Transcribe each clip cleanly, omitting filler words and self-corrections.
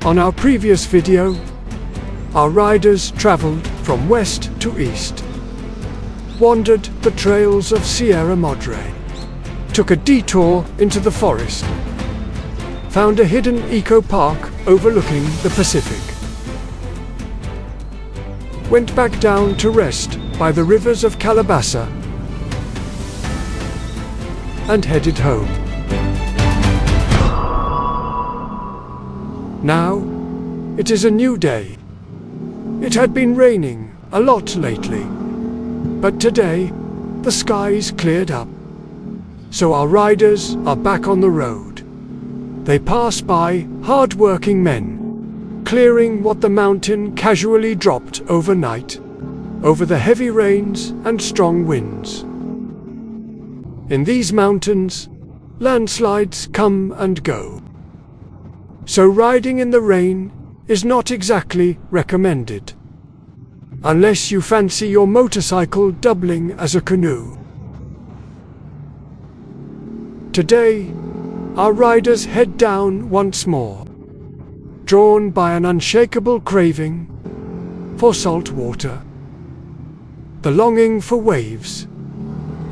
On our previous video, our riders traveled from west to east, wandered the trails of Sierra Madre, took a detour into the forest, found a hidden eco-park overlooking the Pacific, went back down to rest by the rivers of Calabasa, and headed home. Now, it is a new day. It had been raining a lot lately, but today, the skies cleared up. So our riders are back on the road. They pass by hard-working men, clearing what the mountain casually dropped overnight, over the heavy rains and strong winds. In these mountains, landslides come and go. So riding in the rain is not exactly recommended, unless you fancy your motorcycle doubling as a canoe. Today, our riders head down once more, drawn by an unshakable craving for salt water, the longing for waves,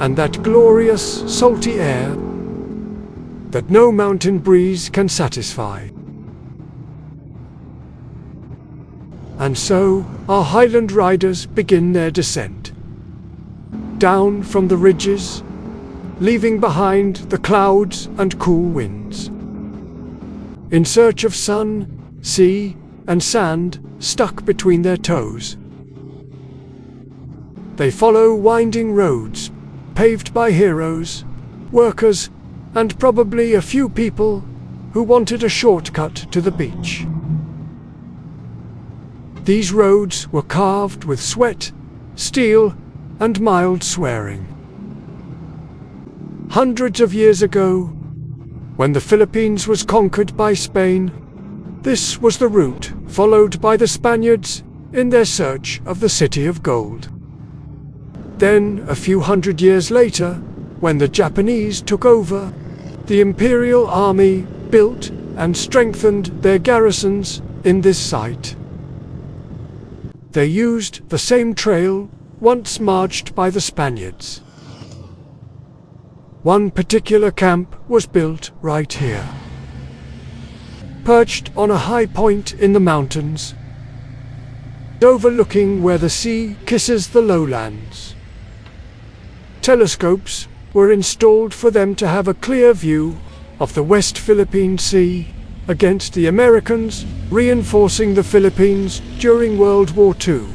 and that glorious salty air that no mountain breeze can satisfy. And so, our highland riders begin their descent, down from the ridges, leaving behind the clouds and cool winds. In search of sun, sea, and sand stuck between their toes, they follow winding roads, paved by heroes, workers, and probably a few people who wanted a shortcut to the beach. These roads were carved with sweat, steel, and mild swearing. Hundreds of years ago, when the Philippines was conquered by Spain, this was the route followed by the Spaniards in their search of the City of Gold. Then, a few hundred years later, when the Japanese took over, the Imperial Army built and strengthened their garrisons in this site. They used the same trail once marched by the Spaniards. One particular camp was built right here, perched on a high point in the mountains, overlooking where the sea kisses the lowlands. Telescopes were installed for them to have a clear view of the West Philippine Sea against the Americans reinforcing the Philippines during World War II.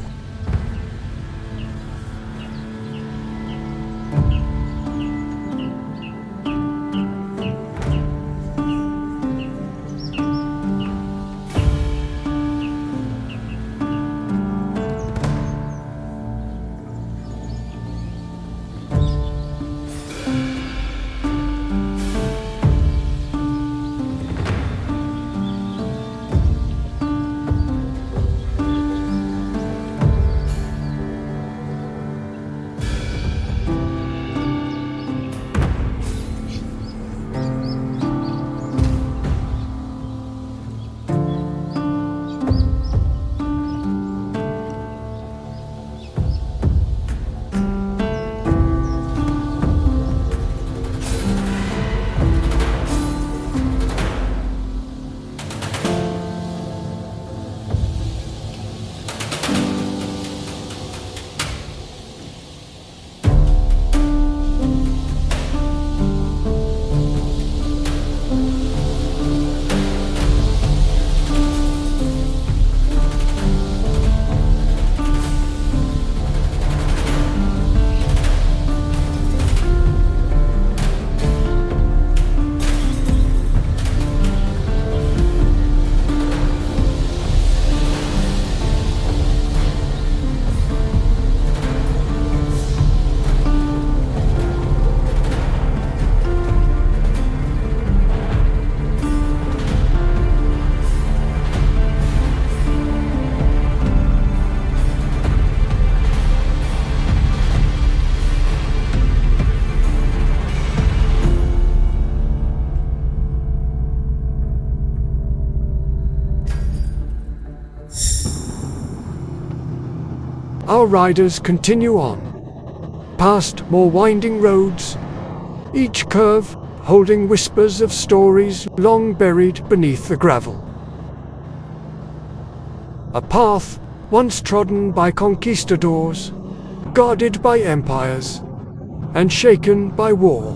our riders continue on, past more winding roads, each curve holding whispers of stories long buried beneath the gravel. A path once trodden by conquistadors, guarded by empires, and shaken by war.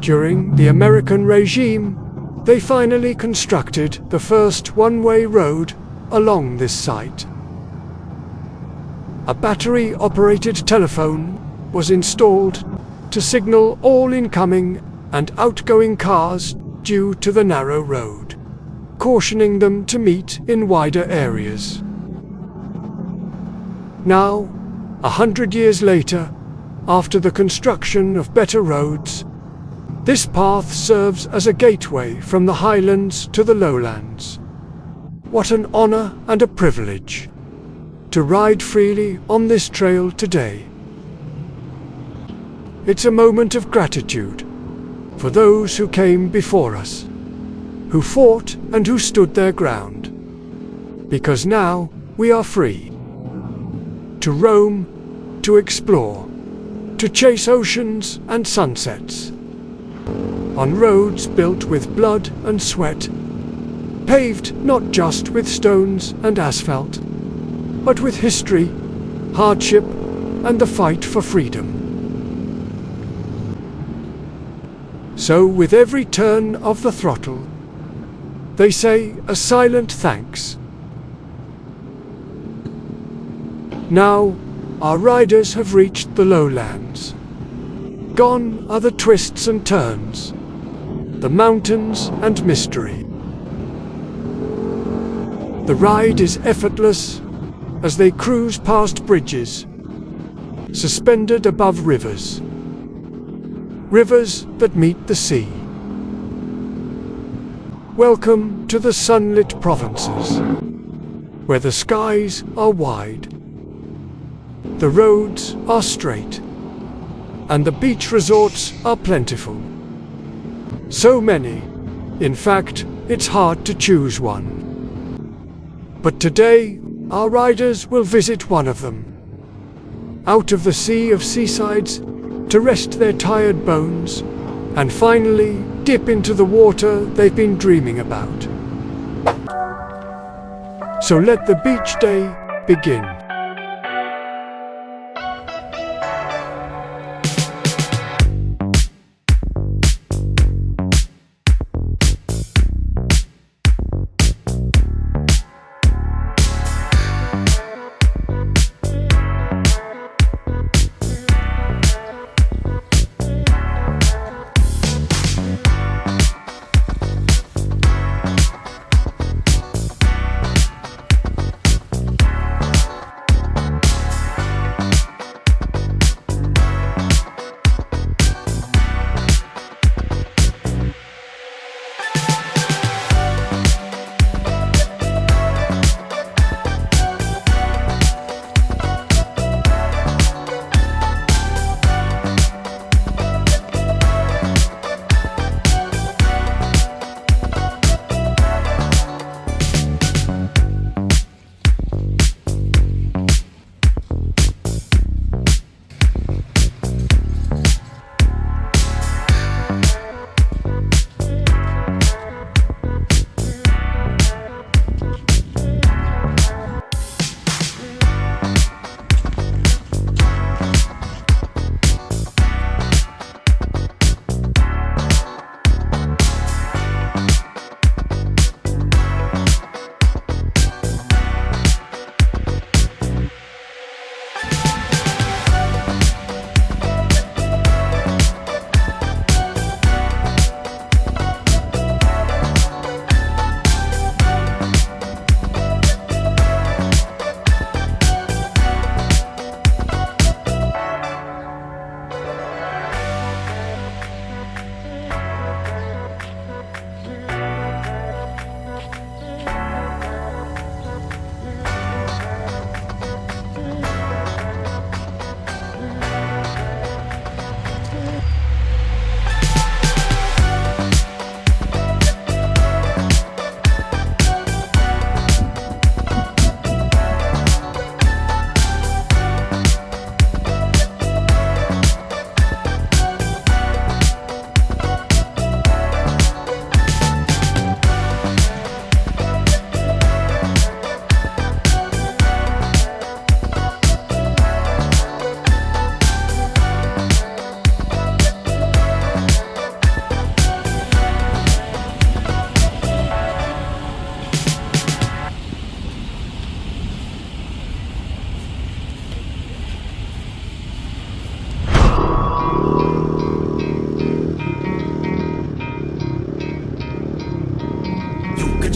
During the American regime, they finally constructed the first one-way road along this site. A battery-operated telephone was installed to signal all incoming and outgoing cars due to the narrow road, cautioning them to meet in wider areas. Now, 100 years later, after the construction of better roads, this path serves as a gateway from the highlands to the lowlands. What an honor and a privilege to ride freely on this trail today. It's a moment of gratitude for those who came before us, who fought and who stood their ground, because now we are free to roam, to explore, to chase oceans and sunsets, on roads built with blood and sweat, paved not just with stones and asphalt, but with history, hardship, and the fight for freedom. So with every turn of the throttle, they say a silent thanks. Now, our riders have reached the lowlands. Gone are the twists and turns, the mountains and mystery. The ride is effortless as they cruise past bridges, suspended above rivers. Rivers that meet the sea. Welcome to the sunlit provinces, where the skies are wide, the roads are straight, and the beach resorts are plentiful. So many, in fact, it's hard to choose one. But today, our riders will visit one of them. Out of the sea of seasides, to rest their tired bones, and finally dip into the water they've been dreaming about. So let the beach day begin.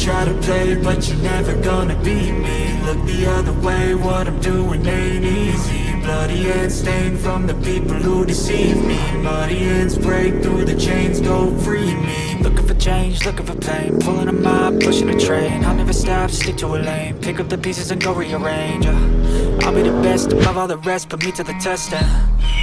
try to play, but you're never gonna beat me. Look the other way, what I'm doing ain't easy. Bloody hands stained from the people who deceive me. Muddy hands break through the chains, go free me. Looking for change, looking for pain, pulling a mob, pushing a train. I'll never stop, stick to a lane, pick up the pieces and go rearrange. I'll be the best above all the rest, put me to the test and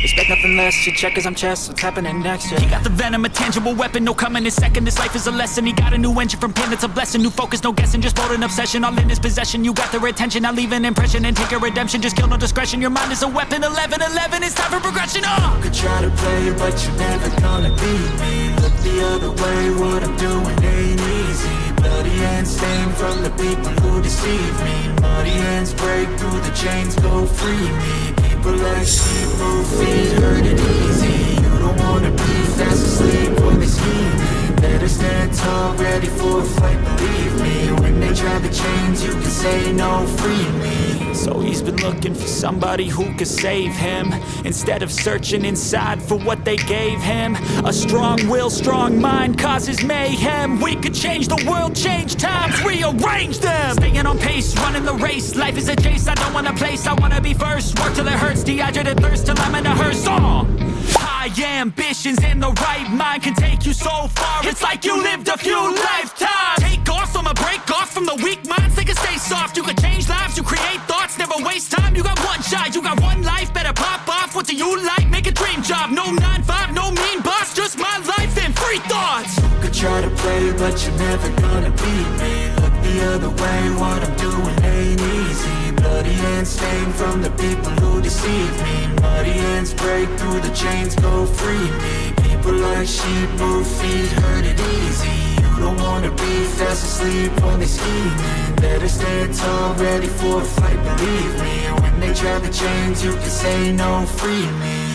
expect nothing less, your check as I'm chess, what's happening next, yeah. He got the venom, a tangible weapon, no coming in second. This life is a lesson, he got a new engine from pain, it's a blessing. New focus, no guessing, just bold and obsession, all in his possession. You got their attention, I'll leave an impression and take a redemption. Just kill, no discretion, your mind is a weapon. 11-11, it's time for progression, You could try to play, but you're never gonna beat me. Look the other way, what I'm doing ain't easy. Bloody hands stained from the people who deceive me. Muddy hands break through the chains, go free me. People like sheep move feet, hurt it easy. You don't wanna be fast asleep when they scheming. Better stand tall, ready for a fight, believe me. When they try the chains, you can say no, free me. So he's been looking for somebody who could save him, instead of searching inside for what they gave him. A strong will, strong mind causes mayhem. We could change the world, change times, rearrange them. Staying on pace, running the race. Life is a chase, I don't want a place, I wanna be first. Work till it hurts, dehydrated thirst till I'm in a hearse. High ambitions and the right mind can take you so far. It's like you lived a few lifetimes. Take off from a break off from the weak minds, they can stay soft. You can change lives, you create thoughts, never waste time. You got one shot, you got one life, better pop off. What do you like? Make a dream job. No 9-5, no mean boss, just my life and free thoughts. You could try to play, but you're never gonna beat me. Look the other way, what I'm doing ain't easy. Bloody hands stained from the people who deceive me. Muddy hands break through the chains, go free me. People like sheep move feet, hurt it easy. You don't wanna be fast asleep when they scheming. Better stand tall, ready for a fight, believe me. When they try the chains, you can say no, free me.